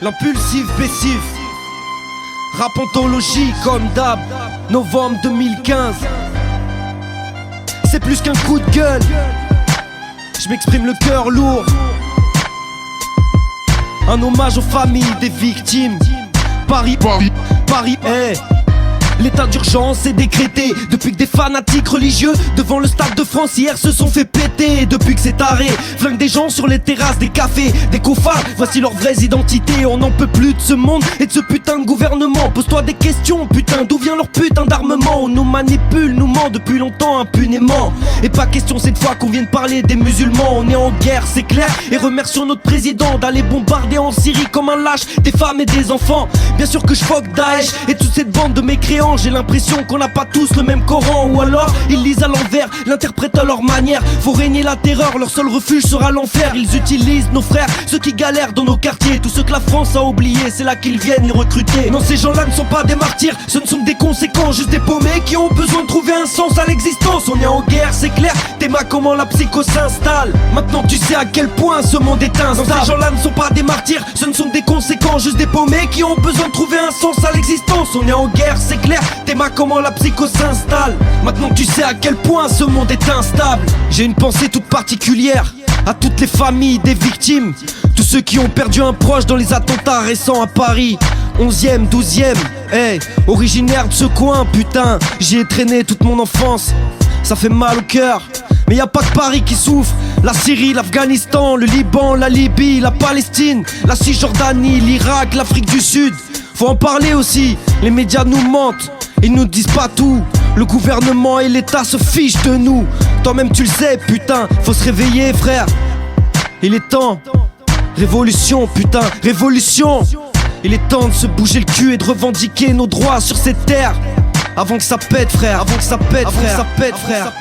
L'impulsif Bessif, rap anthologie comme d'hab, novembre 2015. C'est plus qu'un coup de gueule, je m'exprime le cœur lourd. Un hommage aux familles des victimes. Paris, hey. L'état d'urgence est décrété depuis que des fanatiques religieux devant le Stade de France hier se sont fait péter. Depuis que c'est taré, flinguent des gens sur les terrasses des cafés, des cofards, voici leurs vraies identités. On n'en peut plus de ce monde et de ce putain de gouvernement. Pose-toi des questions, putain, d'où vient leur putain d'armement? On nous manipule, nous ment depuis longtemps impunément. Et pas question cette fois qu'on vienne parler des musulmans. On est en guerre, c'est clair, et remercions notre président d'aller bombarder en Syrie comme un lâche des femmes et des enfants. Bien sûr que je fuck Daesh et toute cette bande de mécréants. J'ai l'impression qu'on n'a pas tous le même Coran, ou alors ils lisent à l'envers, l'interprètent à leur manière. Faut régner la terreur, leur seul refuge sera l'enfer. Ils utilisent nos frères, ceux qui galèrent dans nos quartiers, tous ceux que la France a oubliés, c'est là qu'ils viennent les recruter. Non, ces gens-là ne sont pas des martyrs, ce ne sont que des conséquents, juste des paumés qui ont besoin de trouver un sens à l'existence. On est en guerre, c'est clair, t'aimas comment la psycho s'installe. Maintenant tu sais à quel point ce monde est instable. Non, ces gens-là ne sont pas des martyrs, ce ne sont que des conséquents, juste des paumés qui ont besoin de trouver un sens à l'existence. On est en guerre, c'est clair, t'aimas comment la psycho s'installe. Maintenant tu sais à quel point ce monde est instable. J'ai une pensée toute particulière à toutes les familles des victimes, tous ceux qui ont perdu un proche dans les attentats récents à Paris. 11e, 12e, hey, originaire de ce coin, putain, j'y ai traîné toute mon enfance. Ça fait mal au cœur, mais y a pas que Paris qui souffre. La Syrie, l'Afghanistan, le Liban, la Libye, la Palestine, la Cisjordanie, l'Irak, l'Afrique du Sud. Faut en parler aussi, les médias nous mentent, ils nous disent pas tout. Le gouvernement et l'État se fichent de nous. Toi-même tu le sais, putain, faut se réveiller frère. Il est temps, révolution putain, révolution. Il est temps de se bouger le cul et de revendiquer nos droits sur cette terre. Avant que ça pète frère, avant que ça pète frère, avant que ça pète frère.